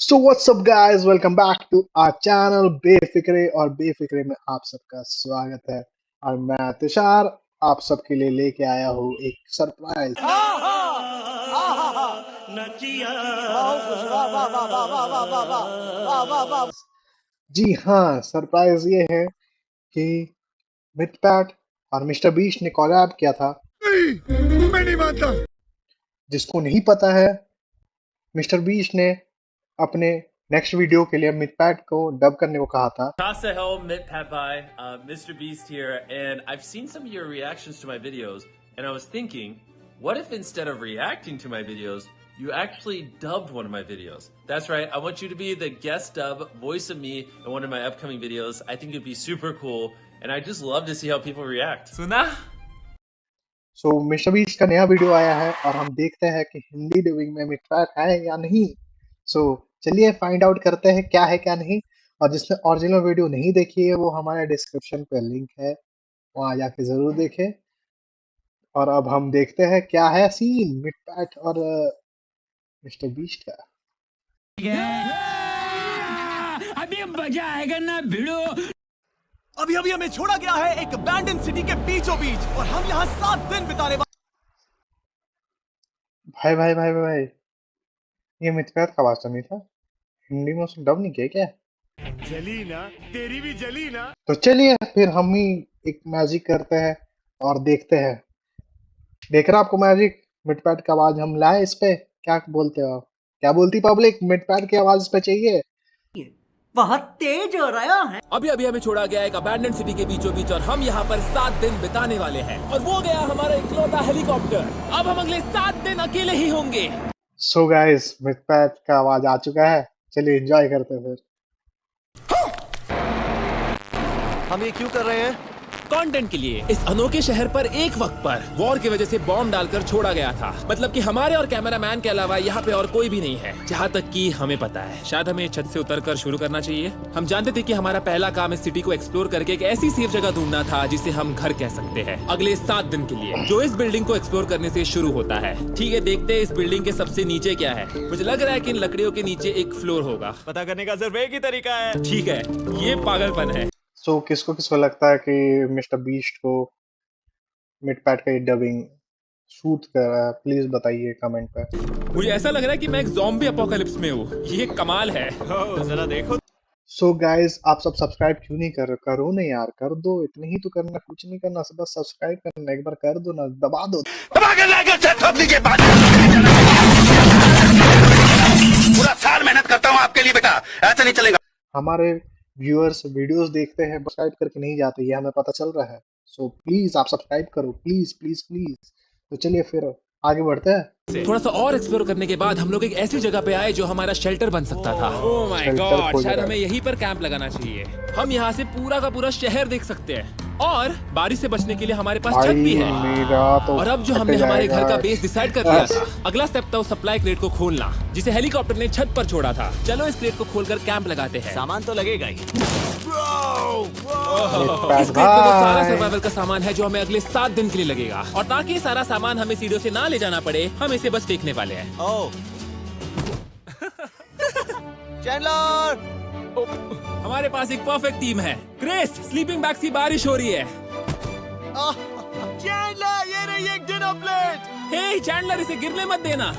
So what's up guys, welcome back to our channel Befikre. और बेफिक्रे में आप सबका स्वागत है। और मैं तुषार आप सबके लिए लेके आया हूँ एक सरप्राइज। जी हाँ, सरप्राइज ये है कि मिटपैट और मिस्टर बीस्ट ने कोलैब किया था। मैं नहीं मानता। जिसको नहीं पता है, मिस्टर बीस्ट ने अपने नेक्स्ट वीडियो के लिए मिटपैट को डब करने को कहा था। Tasahel Mitpapai, Mr. Beast here, and I've seen some of your reactions to my videos, and I was thinking, what if instead of reacting to my videos, you actually dubbed one of my videos? That's right, I want you to be the guest dub voice of me in one of my upcoming videos. I think it'd be super cool, and I just love to see how people react. Suna? So mister beast का नया video आया है और हम देखते हैं कि Hindi dubbing में मिटपैट है या नहीं। सो चलिए फाइंड आउट करते हैं क्या है क्या नहीं। और जिसने ओरिजिनल वीडियो नहीं देखी है वो हमारे डिस्क्रिप्शन पे लिंक है, वहां जाके जरूर देखें। और अब हम देखते हैं क्या है सीन मिटपैट और मिस्टर बीस्ट का। अभी मजा आएगा ना भिड़ो। अभी अभी हमें छोड़ा गया है एक अबैंडन सिटी के बीचों बीच और हम यहाँ 7 दिन बिताने भाई भाई भाई भाई, ये मिटपैट का आवाज तो नहीं था? हिंदी में उसने डब नहीं किया क्या? जली ना, तेरी भी जली ना। तो चलिए फिर हम ही एक मैजिक करते हैं और देखते हैं। देख रहा आपको मैजिक, मिटपैट की आवाज हम लाए इस पे। क्या बोलते हो आप? क्या बोलती पब्लिक? मिटपैट की आवाज इस पे चाहिए। बहुत तेज हो रहा है। अभी अभी हमें छोड़ा गया एक अबैंडन सिटी के बीचों बीच और हम यहाँ पर 7 दिन बिताने वाले हैं। और वो गया हमारा इकलौता हेलीकॉप्टर। अब हम अगले 7 दिन अकेले ही होंगे। सो गाइस, मिटपैट का आवाज आ चुका है, चलिए एंजॉय करते हैं फिर। हम ये क्यों कर रहे हैं? कंटेंट के लिए। इस अनोखे शहर पर एक वक्त पर वॉर की वजह से बॉम्ब डालकर छोड़ा गया था। मतलब कि हमारे और कैमरामैन के अलावा यहाँ पे और कोई भी नहीं है, जहाँ तक कि हमें पता है। शायद हमें छत से उतरकर शुरू करना चाहिए। हम जानते थे कि हमारा पहला काम इस सिटी को एक्सप्लोर करके एक ऐसी सेफ जगह ढूंढना था जिसे हम घर कह सकते हैं, अगले 7 दिन के लिए, जो इस बिल्डिंग को एक्सप्लोर करने से शुरू होता है। ठीक है, देखते हैं इस बिल्डिंग के सबसे नीचे क्या है। मुझे लग रहा है कि इन लकड़ियों के नीचे एक फ्लोर होगा। पता करने का सिर्फ एक ही तरीका है। ठीक है, ये पागलपन है। सो किसको किसको लगता है कि मिस्टर बीस्ट को मिटपैट का ये डबिंग सूट कर रहा है? प्लीज बताइए कमेंट पे। मुझे ऐसा लग रहा है कि मैं एक ज़ॉम्बी अपोकलिप्स में हूँ। ये कमाल है। जरा देखो। सो गाइस, आप सब सब्सक्राइब क्यों नहीं कर? करो ना यार, कर दो। इतने ही तो करना, कुछ नहीं करना, सब बस सब्सक्राइब करना। एक बार कर दो ना, दबा दो। पूरा साल मेहनत करता हूँ आपके लिए बेटा, ऐसा नहीं चलेगा। हमारे व्यूअर्स वीडियोस देखते हैं, सब्सक्राइब करके नहीं जाते, ये हमें पता चल रहा है। सो प्लीज आप सब्सक्राइब करो, प्लीज प्लीज प्लीज। तो चलिए फिर आगे बढ़ते हैं। थोड़ा सा और एक्सप्लोर करने के बाद हम लोग एक ऐसी जगह पे आए जो हमारा शेल्टर बन सकता था। ओह माय गॉड, शायद हमें यहीं पर कैंप लगाना चाहिए। हम यहाँ से पूरा का पूरा शहर देख सकते हैं और बारिश से बचने के लिए हमारे पास छत भी है। और अब जो हमने हमारे घर का बेस डिसाइड कर लिया था, अगला स्टेप था उस सप्लाई क्रेट को खोलना जिसे हेलीकॉप्टर ने छत पर छोड़ा था। चलो इस क्रेट को खोलकर कैंप लगाते हैं। सामान तो लगेगा ही। इस क्रेट में वो सारा सर्वाइवल का सामान है जो हमें अगले 7 दिन के लिए लगेगा। और ताकि ये सारा सामान हमें सीढ़ियों से ना ले जाना पड़े, हम इसे बस फेंकने वाले हैं। ओह चैंडलर, हमारे पास एक परफेक्ट टीम है। ग्रेस, स्लीपिंग बैग्स की बारिश हो रही है। चैंडलर, ये रही एक डिनर प्लेट। हे चैंडलर, इसे गिरने मत देना।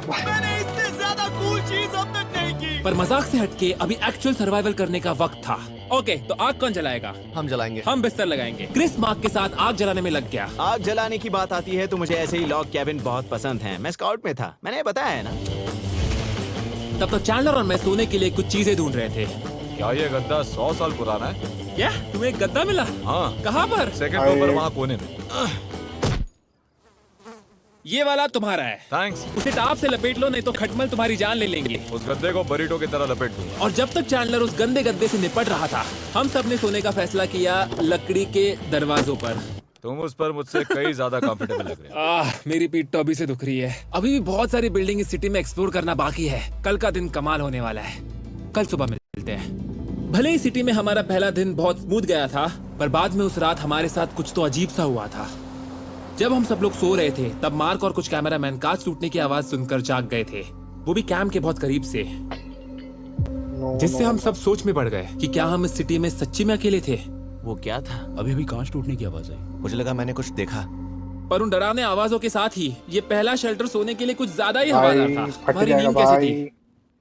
मैंने इससे ज्यादा कूल चीज अब तक नहीं की। पर मजाक से हटके अभी एक्चुअल सर्वाइवल करने का वक्त था। ओके, तो आग कौन जलाएगा? हम जलाएंगे। हम बिस्तर लगाएंगे। क्रिस मार्क के साथ आग जलाने में लग गया। आग जलाने की बात आती है तो मुझे ऐसे ही लॉग कैबिन बहुत पसंद है। मैं स्काउट में था, मैंने बताया है ना। तब तो चैंडलर और मैं सोने के लिए कुछ चीजें ढूंढ रहे थे। क्या ये गद्दा 100 साल पुराना है? क्या तुम्हें एक गद्दा मिला? हाँ। कहाँ पर? सेकंड फ्लोर पर, वहाँ कोने में। ये वाला तुम्हारा है। थैंक्स। उसे टाप से लपेट लो, नहीं तो खटमल तुम्हारी जान ले लेंगे। उस गद्दे को बरीटो की तरह लपेट दूंगा। और जब तक चैंडलर उस गंदे गद्दे से निपट रहा था, हम सब ने सोने का फैसला किया लकड़ी के दरवाजों पर। तुम उस पर मुझसे कई ज्यादा कंफर्टेबल लग रहे हो। मेरी पीठ तो अभी से दुख रही है। अभी भी बहुत सारी बिल्डिंग इस सिटी में एक्सप्लोर करना बाकी है। कल का दिन कमाल होने वाला है। कल सुबह मिलते हैं। भले ही सिटी में हमारा पहला दिन बहुत स्मूथ गया था, पर बाद में उस रात हमारे साथ कुछ तो अजीब सा हुआ था। जब हम सब लोग सो रहे थे, तब मार्क और कुछ कैमरामैन कांच टूटने की आवाज सुनकर जाग गए थे। वो भी कैंप के बहुत करीब से, नो, जिससे नो, हम सब सोच में पड़ गए कि क्या हम इस सिटी में सच्ची में अकेले थे। वो क्या था? अभी अभी कांच टूटने की आवाज आई। मुझे लगा मैंने कुछ देखा। पर उन डरावने आवाजों के साथ ही ये पहला शेल्टर सोने के लिए कुछ ज्यादा ही भाई हवादार था। फट हमारी जाएगा नींद कैसी भाई। थी?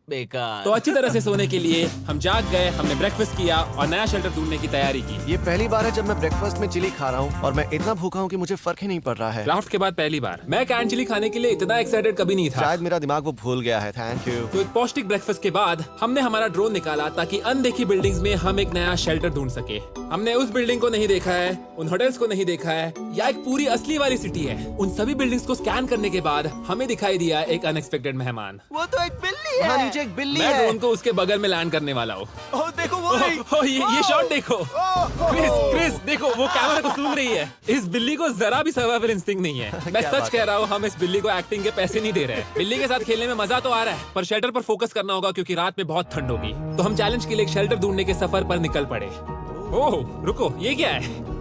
बेकार। तो अच्छी तरह से सोने के लिए हम जाग गए, हमने ब्रेकफास्ट किया और नया शेल्टर ढूंढने की तैयारी की। ये पहली बार है जब मैं ब्रेकफास्ट में चिली खा रहा हूँ और मैं इतना भूखा हूँ कि मुझे फर्क ही नहीं पड़ रहा है। ड्राफ्ट के बाद पहली बार मैं कैन चिली खाने के लिए इतना एक्साइटेड कभी नहीं था। शायद मेरा दिमाग वो भूल गया है। Thank you. तो एक पौष्टिक ब्रेकफास्ट के बाद हमने हमारा ड्रोन निकाला ताकि अनदेखी बिल्डिंग्स में हम एक नया शेल्टर ढूंढ सके। हमने उस बिल्डिंग को नहीं देखा है, उन होटल्स को नहीं देखा है, या एक पूरी असली वाली सिटी है। उन सभी बिल्डिंग्स को स्कैन करने के बाद हमें दिखाई दिया एक अनएक्सपेक्टेड मेहमान। वो तो एक बिल्ली वहाँ है। नीचे एक बिल्ली मैं है। ड्रोन को उसके बगल में लैंड करने वाला हूँ। ओह देखो वो रही। ये शॉट देखो। क्रिस देखो, वो कैमरा को सूंघ रही है। इस बिल्ली को जरा भी सर्वाइवल इंस्टिंक्ट नहीं है। मैं क्या सच बात कह रहा हूँ, हम इस बिल्ली को एक्टिंग के पैसे नहीं दे रहे। बिल्ली के साथ खेलने में मजा तो आ रहा है, पर शेल्टर पर फोकस करना होगा क्योंकि रात में बहुत ठंड होगी। तो हम चैलेंज के लिए एक शेल्टर ढूंढने के सफर पर निकल पड़े। ओह रुको, ये क्या है?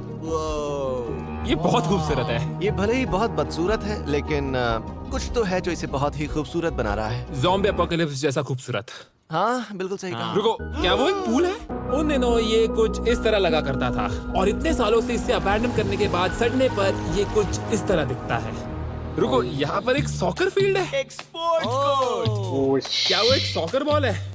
ये बहुत खूबसूरत है। ये भले ही बहुत बदसूरत है, लेकिन कुछ तो है जो इसे बहुत ही खूबसूरत बना रहा है। ज़ॉम्बी एपोकलिप्स जैसा खूबसूरत। हाँ बिल्कुल सही कहा। रुको, क्या वो एक पूल है? उन दिनों ये कुछ इस तरह लगा करता था और इतने सालों से इसे अबैंडन करने के बाद सड़ने पर ये कुछ इस तरह दिखता है। रुको, यहाँ पर एक सॉकर फील्ड है। एक स्पोर्ट्स कोच। ओह क्या वो एक सॉकर बॉल है?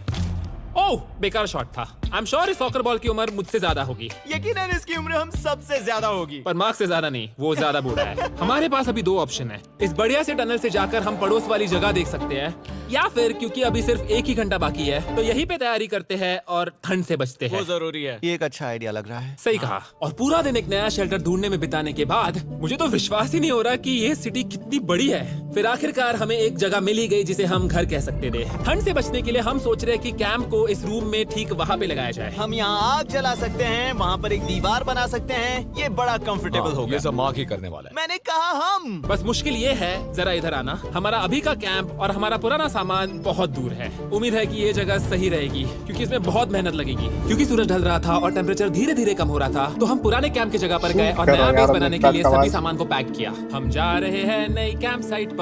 ओह, बेकार शॉट था। आई एम श्योर इस सॉकर बॉल की उम्र मुझसे ज्यादा होगी, यकीनन इसकी उम्र हम सबसे ज्यादा होगी। पर मार्क से ज्यादा नहीं, वो ज्यादा बूढ़ा है। हमारे पास अभी दो ऑप्शन है। इस बढ़िया से टनल से जाकर हम पड़ोस वाली जगह देख सकते हैं, या फिर क्योंकि अभी सिर्फ एक ही घंटा बाकी है तो यहीं पे तैयारी करते हैं और ठंड से बचते हैं। वो जरूरी है। ये एक अच्छा आइडिया लग रहा है। सही कहा। और पूरा दिन एक नया शेल्टर ढूंढने में बिताने के बाद मुझे तो विश्वास ही नहीं हो रहा कि ये सिटी कितनी बड़ी है। फिर आखिरकार हमें एक जगह मिल ही गई जिसे हम घर कह सकते थे। ठंड से बचने के लिए हम सोच रहे हैं कि कैंप को इस रूम में ठीक वहाँ पे लगाया जाए। हम यहाँ आग जला सकते हैं, वहाँ पर एक दीवार बना सकते हैं। ये बड़ा कंफर्टेबल होगा। ये सब मार्क ही करने वाला है। मैंने कहा हम। बस मुश्किल ये है, जरा इधर आना। हमारा अभी का कैंप और हमारा पुराना सामान बहुत दूर है। उम्मीद है कि ये जगह सही रहेगी क्योंकि इसमें बहुत मेहनत लगेगी। क्योंकि सूरज ढल रहा था और टेम्परेचर धीरे धीरे कम हो रहा था, तो हम पुराने कैंप की जगह पर गए और नया बेस बनाने के लिए सभी सामान को पैक किया। हम जा रहे हैं नई कैंप साइट पर।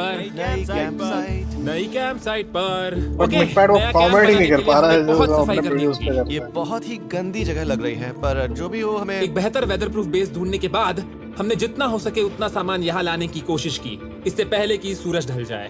नई कैंप साइट पर। ओके, मिटपैड वो नया कैंप कॉमेडी नहीं बनाने कर के लिए पा रहा है हमें जो बहुत वो सफाई अपने करनी वीडियोस पे होगी। करता ये है। बहुत ही गंदी जगह लग रही है, पर जो भी हो हमें एक बेहतर वेदर प्रूफ बेस ढूंढने के बाद हमने जितना हो सके उतना सामान यहाँ लाने की कोशिश की, इससे पहले कि सूरज ढल जाए।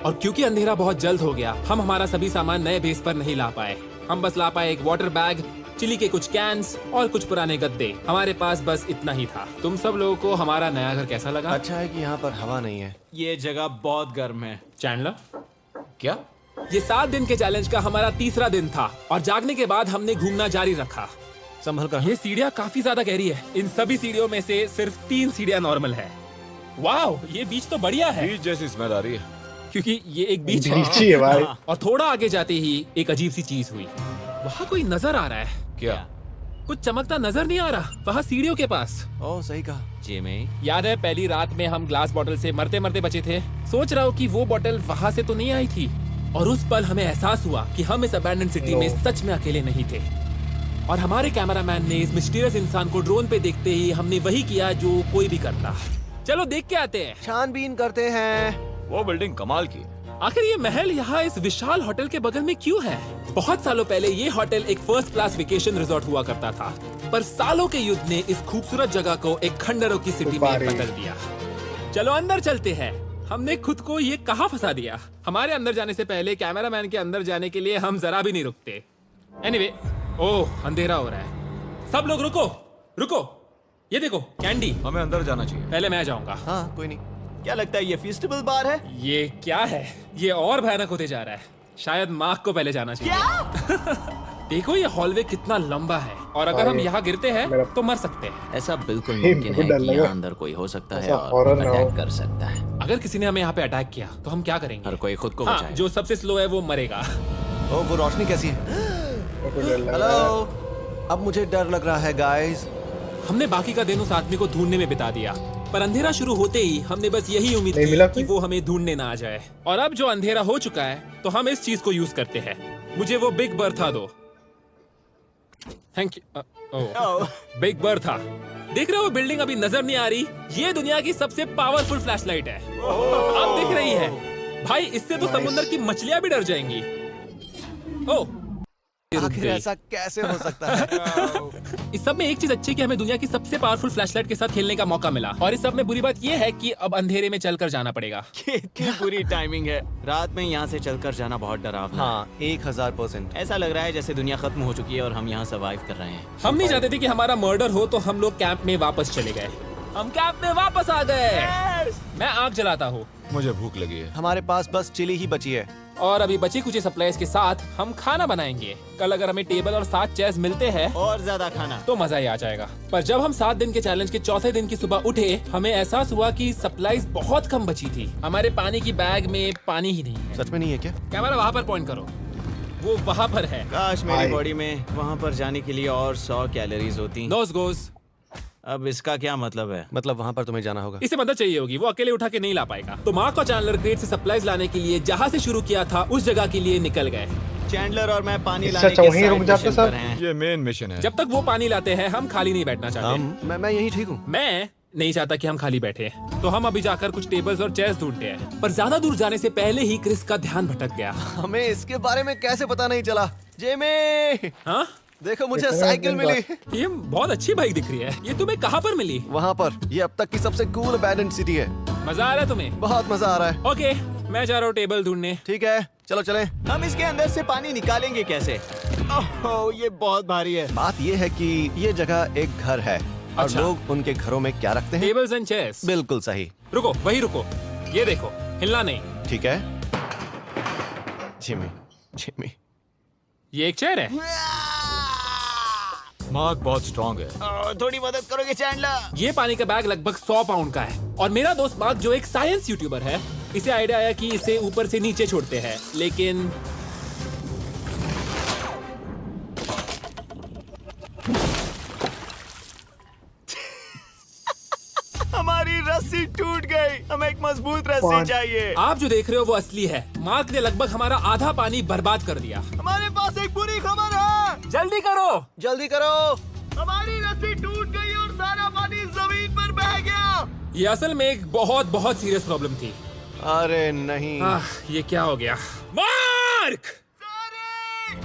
और क्योंकि अंधेरा बहुत जल्द हो गया, हम हमारा सभी सामान नए बेस पर नहीं ला पाए। हम बस ला पाए एक वाटर बैग, चिली के कुछ कैंस और कुछ पुराने गद्दे। हमारे पास बस इतना ही था। तुम सब लोगों को हमारा नया घर कैसा लगा? अच्छा है कि यहाँ पर हवा नहीं है। ये जगह बहुत गर्म है। चैंडलर, क्या? ये 7 दिन के चैलेंज का हमारा तीसरा दिन था और जागने के बाद हमने घूमना जारी रखा। संभल कर। ये सीढ़ियाँ काफी ज्यादा गहरी है। इन सभी सीढ़ियों में से सिर्फ 3 सीढ़ियाँ नॉर्मल है। वाओ, ये बीच तो बढ़िया है बीच जैसी स्मेल आ रही है। क्योंकि ये एक बीच है। नीची है भाई। और थोड़ा आगे जाते ही एक अजीब सी चीज हुई। वहाँ कोई नजर आ रहा है। क्या? कुछ चमकता नजर नहीं आ रहा वहाँ सीढ़ियों के पास। ओह सही कहा। जिमी, याद है पहली रात में हम ग्लास बॉटल से मरते मरते बचे थे? सोच रहा हूँ कि वो बॉटल वहाँ से तो नहीं आई थी। और उस पल हमें एहसास हुआ कि हम इस अबैंडन सिटी में सच में अकेले नहीं थे। और हमारे कैमरामैन ने इस मिस्टीरियस इंसान को ड्रोन पे देखते ही हमने वही किया जो कोई भी करता। चलो देख के आते हैं। छानबीन करते हैं। वो बिल्डिंग कमाल की। आखिर ये महल यहाँ इस विशाल होटल के बगल में क्यों है? बहुत सालों पहले ये होटल एक फर्स्ट क्लास वेकेशन रिजॉर्ट हुआ करता था, पर सालों के युद्ध ने इस खूबसूरत जगह को एक खंडरों की सिटी में बदल दिया। चलो अंदर चलते हैं। हमने खुद को ये कहाँ फंसा दिया? हमारे अंदर जाने से पहले कैमरामैन के अंदर जाने के लिए हम जरा भी नहीं रुकते। एनीवे, ओह अंधेरा हो रहा है। सब लोग रुको रुको, ये देखो कैंडी। हमें अंदर जाना चाहिए। पहले मैं जाऊंगा। हाँ कोई नहीं। क्या लगता है ये फेस्टिवल बार है? ये क्या है? ये और भयानक होते जा रहा है। शायद मार्क को पहले जाना चाहिए। क्या? देखो ये हॉलवे कितना लंबा है और अगर हम यहाँ गिरते हैं तो मर सकते हैं। ऐसा बिल्कुल हे, मुमकिन मुझे है डर कि लगा। यहाँ अंदर कोई हो सकता है ऐसा और horror ना हो। अटैक कर सकता है। अगर किसी ने हमें यहाँ पे अटैक किया तो हम क्या करेंगे? हर कोई खुद को हाँ, बचाए। जो सबसे स्लो है वो मरेगा। ओह वो रोशनी कैसी है? हेलो। अब मुझे डर लग रहा है गाइस। हमने बाकी का दिन उस आदमी को ढूंढने में बिता दिया, पर अंधेरा शुरू होते ही हमने बस यही उम्मीद नहीं की मिला कि कोई? वो हमें ढूंढने ना आ जाए। और अब जो अंधेरा हो चुका है तो हम इस चीज को यूज करते हैं। मुझे वो बिग बर्था दो। Thank you. बिग बर्था, देख रहे हो बिल्डिंग अभी नजर नहीं आ रही? ये दुनिया की सबसे पावरफुल फ्लैशलाइट है। अब दिख रही है भाई, इससे तो समुद्र की मछलियां भी डर जाएंगी। ओह, आखिर ऐसा कैसे हो सकता है? इस सब में एक चीज अच्छी है कि हमें दुनिया की सबसे पावरफुल फ्लैशलाइट के साथ खेलने का मौका मिला, और इस सब में बुरी बात ये है कि अब अंधेरे में चलकर जाना पड़ेगा। कितनी बुरी टाइमिंग है। रात में यहाँ से चलकर जाना बहुत डरावना। हाँ, 1000%। ऐसा लग रहा है जैसे दुनिया खत्म हो चुकी है और हम यहाँ सर्वाइव कर रहे हैं। हम नहीं चाहते थे कि हमारा मर्डर हो, तो हम लोग कैंप में वापस चले गए। हम कैंप में वापस आ गए। मैं आग जलाता हूँ। मुझे भूख लगी है। हमारे पास बस चिली ही बची है। और अभी बची कुछ सप्लाईज के साथ हम खाना बनाएंगे। कल अगर हमें टेबल और 7 चेयर्स मिलते हैं और ज्यादा खाना, तो मजा ही आ जाएगा। पर जब हम 7 दिन के चैलेंज के चौथे दिन की सुबह उठे, हमें एहसास हुआ कि सप्लाईज बहुत कम बची थी। हमारे पानी की बैग में पानी ही नहीं है। सच में नहीं है क्या? कैमरा वहाँ पर पॉइंट करो, वो वहाँ पर है। काश मेरी बॉडी में वहाँ पर जाने के लिए और 100 कैलोरीज होती। नोज गोज। अब इसका क्या मतलब है? मतलब वहाँ पर तुम्हें जाना होगा। इसे मदद चाहिए होगी, वो अकेले उठा के नहीं ला पाएगा। तो मार्क और चैंडलर क्रेट से सप्लाईज लाने के लिए जहाँ से शुरू किया था उस जगह के लिए निकल गए। चैंडलर और मैं पानी इससे लाने अच्छा के वहीं रुक साइड जाते मिशन सर। पर हैं। ये मेन मिशन है। जब तक वो पानी लाते हैं हम खाली नहीं बैठना चाहते। मैं यही ठीक हूँ। मैं नहीं चाहता कि हम खाली बैठे, तो हम अभी जाकर कुछ टेबल्स और चेयर्स ढूंढते हैं। पर ज्यादा दूर जाने से पहले ही क्रिस का ध्यान भटक गया। हमें इसके बारे में कैसे पता नहीं चला? जेमी, हाँ, देखो मुझे साइकिल मिली। ये बहुत अच्छी बाइक दिख रही है। ये तुम्हें कहाँ पर मिली? वहाँ पर। ये अब तक की सबसे कूल अबैंडन्ड सिटी है। मजा आ रहा है तुम्हें? बहुत मजा आ रहा है। ओके, मैं जा रहा हूँ टेबल ढूंढने। ठीक है, चलो चलें। हम इसके अंदर से पानी निकालेंगे कैसे? ओह, ये बहुत भारी है। बात ये है कि ये जगह एक घर है और अच्छा। लोग उनके घरों में क्या रखते हैं? Tables and chairs. बिल्कुल सही। रुको, वही रुको। ये देखो, हिलना नहीं। ठीक है। जिमी, जिमी, ये एक चेयर है। मार्क बहुत स्ट्रांग है। थोड़ी मदद करोगे चैंडलर? ये पानी का बैग लगभग 100 पाउंड का है। और मेरा दोस्त मार्क जो एक साइंस यूट्यूबर है, इसे आइडिया आया कि इसे ऊपर से नीचे छोड़ते हैं, लेकिन हमारी रस्सी टूट गई। हमें एक मजबूत रस्सी चाहिए। आप जो देख रहे हो वो असली है। मार्क ने लगभग हमारा आधा पानी बर्बाद कर दिया। हमारे पास एक बुरी खबर है। जल्दी करो, जल्दी करो। हमारी रस्सी टूट गई और सारा पानी जमीन पर बह गया। ये असल में एक बहुत बहुत सीरियस प्रॉब्लम थी। अरे नहीं। ये क्या हो गया? मार्क,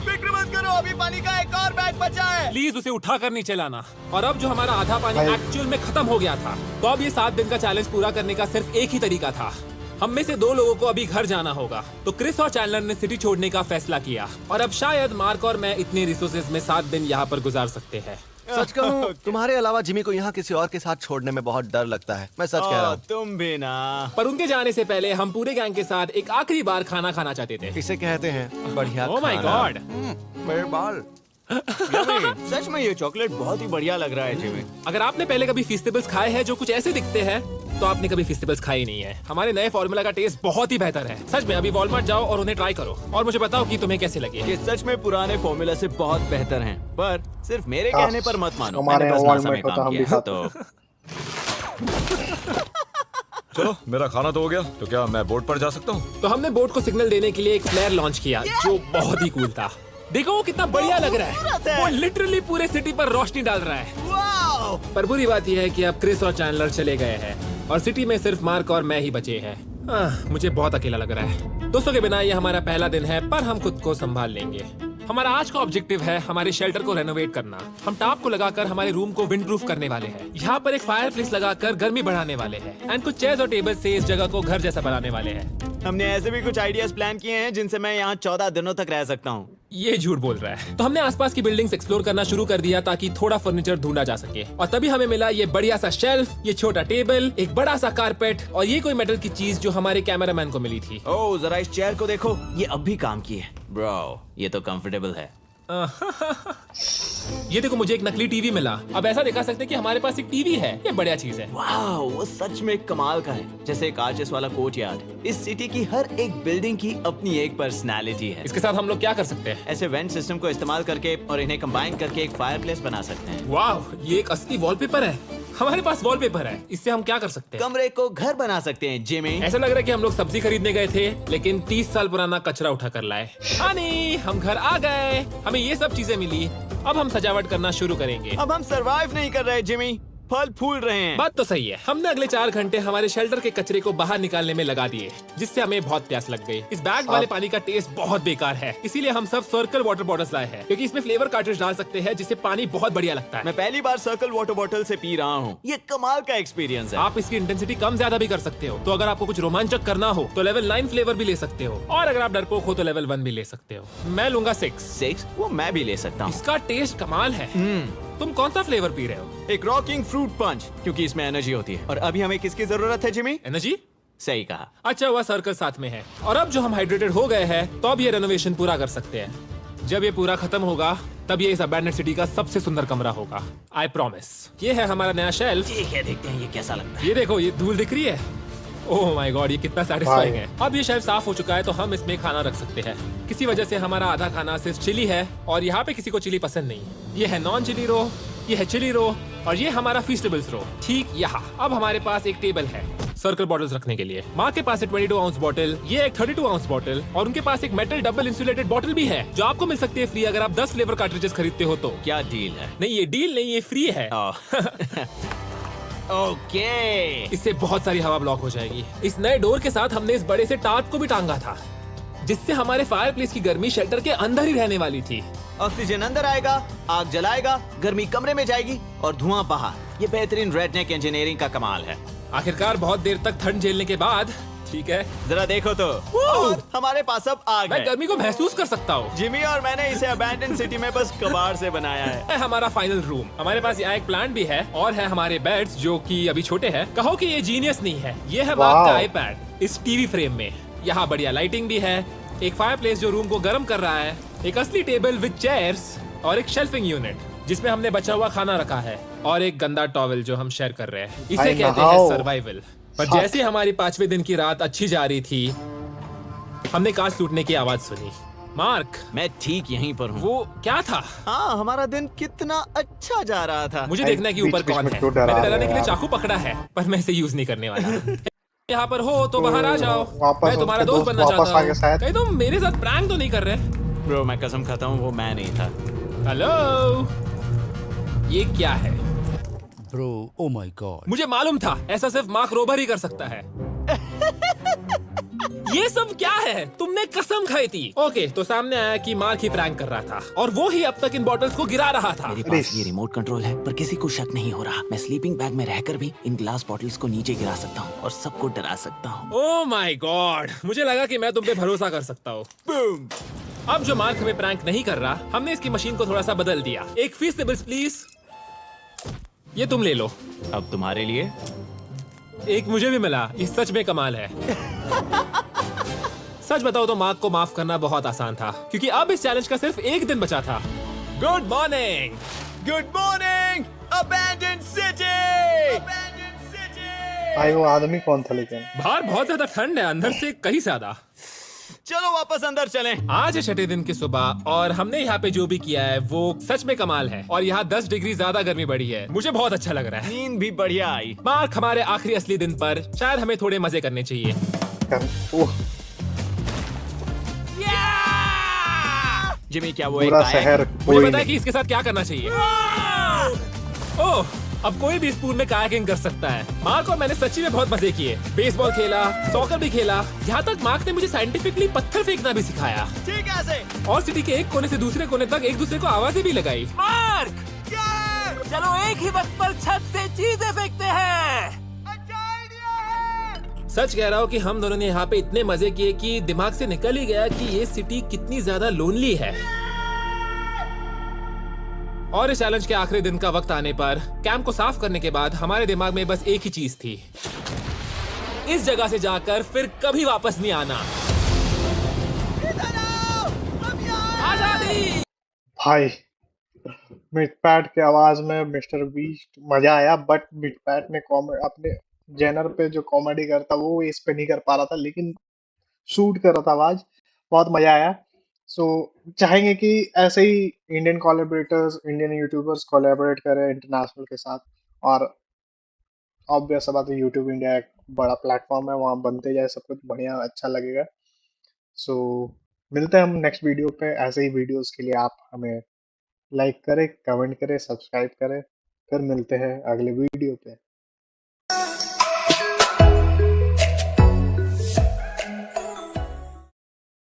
फिक्र मत करो, अभी पानी का एक और बैग बचा है। प्लीज उसे उठाकर नीचे लाना। और अब जो हमारा आधा पानी एक्चुअल में खत्म हो गया था, तो अब ये 7 दिन का चैलेंज पूरा करने का सिर्फ एक ही तरीका था। हम में से 2 लोगों को अभी घर जाना होगा। तो क्रिस और चैंडलर ने सिटी छोड़ने का फैसला किया, और अब शायद मार्क और मैं इतने रिसोर्सेज में 7 दिन यहाँ पर गुजार सकते हैं। सच कहूँ, तुम्हारे अलावा जिमी को यहाँ किसी और के साथ छोड़ने में बहुत डर लगता है। मैं सच कह रहा हूँ। तुम भी ना। पर उनके जाने से पहले हम पूरे गैंग के साथ एक आखिरी बार खाना खाना चाहते थे। इसे कहते हैं बढ़िया ओह माय खाना। गॉड, मेरे बाल। सच में ये चॉकलेट बहुत ही बढ़िया लग रहा है जिमी। अगर आपने पहले कभी फीस्टेबल्स खाए हैं जो कुछ ऐसे दिखते हैं, तो आपने कभी फीस्टेबल्स खाए नहीं है। हमारे नए फॉर्मूला का टेस्ट बहुत ही बेहतर है। सच में, अभी वॉलमार्ट जाओ और उन्हें ट्राई करो और मुझे बताओ कि तुम्हें कैसे लगे। ये सच में पुराने फॉर्मूला से बहुत बेहतर हैं, पर सिर्फ मेरे कहने पर मत मानो। हमारे मैंने बस यहाँ नासा में Walmart होता, काम हम किया भी है, खाते तो चलो, मेरा खाना तो हो गया, तो क्या मैं बोट पर जा सकता हूँ? तो हमने बोट को सिग्नल देने के लिए एक फ्लेयर लॉन्च किया, जो बहुत ही कूल था। देखो वो कितना बढ़िया लग रहा है। वो लिटरली पूरे सिटी पर रोशनी डाल रहा है। पर बुरी बात यह है कि अब क्रिस और चैंडलर चले गए हैं और सिटी में सिर्फ मार्क और मैं ही बचे हैं। मुझे बहुत अकेला लग रहा है। दोस्तों के बिना ये हमारा पहला दिन है, पर हम खुद को संभाल लेंगे। हमारा आज का ऑब्जेक्टिव है हमारे शेल्टर को रेनोवेट करना। हम टाप को लगाकर हमारे रूम को विंड प्रूफ करने वाले हैं। यहाँ पर एक फायर प्लेस लगाकर गर्मी बढ़ाने वाले हैं, एंड कुछ चेयर्स और टेबल से इस जगह को घर जैसा बनाने वाले हैं। हमने ऐसे भी कुछ आइडियाज प्लान किए हैं जिनसे मैं यहाँ 14 दिनों तक रह सकता हूँ। ये झूठ बोल रहा है। तो हमने आसपास की बिल्डिंग्स एक्सप्लोर करना शुरू कर दिया ताकि थोड़ा फर्नीचर ढूंढा जा सके, और तभी हमें मिला ये बढ़िया सा शेल्फ, ये छोटा टेबल, एक बड़ा सा कारपेट और ये कोई मेटल की चीज जो हमारे कैमरामैन को मिली थी। ओह, जरा इस चेयर को देखो, ये अब भी काम की है। ब्रो, ये तो कंफर्टेबल है। ये देखो, मुझे एक नकली टीवी मिला। अब ऐसा दिखा सकते हैं कि हमारे पास एक टीवी है। ये बढ़िया चीज है। वाह, वो सच में कमाल का है। जैसे एक आर्चेस वाला कोर्टयार्ड। इस सिटी की हर एक बिल्डिंग की अपनी एक पर्सनालिटी है। इसके साथ हम लोग क्या कर सकते हैं? ऐसे वेंट सिस्टम को इस्तेमाल करके और इन्हें कंबाइन करके एक फायरप्लेस बना सकते हैं। वाह, ये एक असली वॉलपेपर है। हमारे पास वॉलपेपर है, इससे हम क्या कर सकते हैं? कमरे को घर बना सकते हैं जिमी। ऐसा लग रहा है कि हम लोग सब्जी खरीदने गए थे, लेकिन 30 साल पुराना कचरा उठा कर लाए। हानी, हम घर आ गए। हमें ये सब चीजें मिली। अब हम सजावट करना शुरू करेंगे। अब हम सरवाइव नहीं कर रहे जिमी, फल फूल रहे हैं। बात तो सही है। हमने अगले 4 घंटे हमारे शेल्टर के कचरे को बाहर निकालने में लगा दिए, जिससे हमें बहुत प्यास लग गई। इस बैग वाले पानी का टेस्ट बहुत बेकार है, इसीलिए हम सब सर्कल वाटर बॉटल्स लाए हैं, क्योंकि इसमें फ्लेवर कार्ट्रिज डाल सकते हैं, जिससे पानी बहुत बढ़िया लगता है। मैं पहली बार सर्कल वाटर बॉटल से पी रहा हूँ। ये कमाल का एक्सपीरियंस है। आप इसकी इंटेंसिटी कम ज्यादा भी कर सकते हो, तो अगर आपको कुछ रोमांचक करना हो तो लेवल 9 फ्लेवर भी ले सकते हो, और अगर आप डरपोक हो तो लेवल 1 भी ले सकते हो। मैं लूंगा 6। वो मैं भी ले सकता हूँ। इसका टेस्ट कमाल है। तुम कौन सा फ्लेवर पी रहे हो? एक रॉकिंग फ्रूट पंच, क्योंकि इसमें एनर्जी होती है। और अभी हमें किसकी जरूरत है जिमी? एनर्जी? सही कहा। अच्छा हुआ सर्कल साथ में है। और अब जो हम हाइड्रेटेड हो गए हैं, तो अब ये रेनोवेशन पूरा कर सकते हैं। जब ये पूरा खत्म होगा, तब ये इस अबैंडन्ड सिटी का सबसे सुंदर कमरा होगा। I promise. ये है हमारा नया शेल्फ। ठीक है, देखते हैं ये कैसा लगता है। ये देखो, ये धूल दिख रही है। ओह माय गॉड, ये कितना सैटिस्फाइंग है। अब ये शेल्फ साफ हो चुका है, तो हम इसमें खाना रख सकते हैं। किसी वजह से हमारा आधा खाना सिर्फ चिली है, और यहाँ पे किसी को चिली पसंद नहीं। ये है नॉन चिली रो, ये है चिली रो, और ये हमारा फीस्टेबल्स रो ठीक यहाँ। अब हमारे पास एक टेबल है सर्कल बॉटल्स रखने के लिए। माँ के पास है 22 आउंस बॉटल, ये एक 32 आउंस बॉटल, और उनके पास एक मेटल डबल इंसुलेटेड बॉटल भी है, जो आपको मिल सकती है फ्री अगर आप 10 फ्लेवर कार्ट्रिजेस खरीदते हो तो। क्या डील है? नहीं, ये डील नहीं, ये फ्री है। ओके। इससे बहुत सारी हवा ब्लॉक हो जाएगी। इस नए डोर के साथ हमने इस बड़े से टार्प को भी टांगा था, जिससे हमारे फायरप्लेस की गर्मी शेल्टर के अंदर ही रहने वाली थी। ऑक्सीजन अंदर आएगा, आग जलाएगा, गर्मी कमरे में जाएगी और धुआं बाहर। ये बेहतरीन रेडनेक इंजीनियरिंग का कमाल है। आखिरकार बहुत देर तक ठंड झेलने के बाद, ठीक है, जरा देखो तो, और हमारे पास अब आग मैं है। गर्मी को महसूस कर सकता हूँ। जिमी और मैंने इसे अबैंडन सिटी में बस कबाड़ से बनाया है। हमारा फाइनल रूम। हमारे पास यहाँ एक प्लांट भी है, और है हमारे बेड्स, जो कि अभी छोटे हैं। कहो कि ये जीनियस नहीं है। ये है मार्क का आईपैड इस टीवी फ्रेम में। यहाँ बढ़िया लाइटिंग भी है, एक फायरप्लेस जो रूम को गर्म कर रहा है, एक असली टेबल विद चेयर्स, और एक शेल्फिंग यूनिट जिसमें हमने बचा हुआ खाना रखा है, और एक गंदा टॉवल जो हम शेयर कर रहे हैं। इसे कहते हैं सर्वाइवल। पर जैसे हमारी 5वें दिन की रात अच्छी जा रही थी, हमने कांच टूटने की आवाज सुनी। मार्क, मैं ठीक यहीं पर हूँ। वो क्या था? हाँ, हमारा दिन कितना अच्छा जा रहा था। मुझे देखना है कि ऊपर कौन है। मैंने डराने के लिए चाकू पकड़ा है, पर मैं इसे यूज नहीं करने वाला। यहाँ पर हो तो बाहर आ जाओ। मैं तुम्हारा दोस्त बनना चाहता हूँ। कहीं तुम मेरे साथ प्रैंक तो नहीं कर रहे? ब्रो, मैं कसम खाता हूँ वो मैं नहीं था। हेलो, ये क्या है? Bro, oh my God. मुझे मालूम था ऐसा सिर्फ मार्क रोबर ही कर सकता है। ये सब क्या है? तुमने कसम खाई थी। ओके, तो सामने आया कि मार्क ही प्रैंक कर रहा था, और वो ही अब तक इन बॉटल्स को गिरा रहा था। मेरे पास ये रिमोट कंट्रोल है, पर किसी को शक नहीं हो रहा। मैं स्लीपिंग बैग में रहकर भी इन ग्लास बॉटल्स को नीचे गिरा सकता हूँ और सबको डरा सकता हूँ। ओह माय गॉड, मुझे लगा कि मैं तुम पे भरोसा कर सकता हूँ। बूम! अब जो मार्क हमें प्रैंक नहीं कर रहा, हमने इसकी मशीन को थोड़ा सा बदल दिया। एक फीस्टेबल्स प्लीज, ये तुम ले लो। अब तुम्हारे लिए एक मुझे भी मिला। ये सच में कमाल है। सच बताओ तो मार्क को माफ करना बहुत आसान था, क्योंकि अब इस चैलेंज का सिर्फ एक दिन बचा था। Good morning. Good morning abandoned city. भाई वो आदमी कौन था लेकिन? बाहर बहुत ज्यादा ठंड है, अंदर से कहीं ज्यादा। चलो वापस अंदर चलें। आज है 6ठे दिन की सुबह, और हमने यहाँ पे जो भी किया है वो सच में कमाल है। और यहाँ 10 डिग्री ज्यादा गर्मी बढ़ी है। मुझे बहुत अच्छा लग रहा है। नींद भी बढ़िया आई। मार्क, हमारे आखिरी असली दिन पर शायद हमें थोड़े मजे करने चाहिए। ओह, जिमी, क्या वो एक पूरा आया? शहर मुझे कोई पता है कि नहीं। इसके साथ क्या करना चाहिए। ओह, अब कोई भी इस पूल में कायाकिंग कर सकता है। मार्क और मैंने सच्ची में बहुत मजे किए। बेसबॉल खेला, सॉकर भी खेला, यहाँ तक मार्क ने मुझे साइंटिफिकली पत्थर फेंकना भी सिखाया। ठीक है ऐसे। और सिटी के एक कोने से दूसरे कोने तक एक दूसरे को आवाजें भी लगाई। मार्क, चलो एक ही वक्त पर छत से चीजें फेंकते हैं। सच कह रहा हूँ कि हम दोनों ने यहाँ पे इतने मजे किए कि दिमाग से निकल ही गया कि ये सिटी कितनी ज्यादा लोनली है। और इस चैलेंज के आखिरी दिन का वक्त आने पर कैंप को साफ करने के बाद हमारे दिमाग में बस एक ही चीज थी, इस जगह से जाकर फिर कभी वापस नहीं आना। आजादी। भाई मिटपैट की आवाज में मिस्टर बीस्ट मजा आया, बट मिटपैट ने अपने जेनर पे जो कॉमेडी करता वो इस पे नहीं कर पा रहा था, लेकिन शूट कर रहा था आवाज। बहुत मजा आया। सो चाहेंगे कि ऐसे ही Indian collaborators, Indian youtubers collaborate करें इंटरनेशनल के साथ। और ऑब्वियस बात है, यूट्यूब इंडिया एक बड़ा प्लेटफॉर्म है, वहाँ बनते जाए सब कुछ बढ़िया, अच्छा लगेगा। सो मिलते हैं हम नेक्स्ट वीडियो पे। ऐसे ही वीडियोस के लिए आप हमें लाइक करें, कमेंट करें, सब्सक्राइब करें। फिर मिलते हैं अगले वीडियो पे।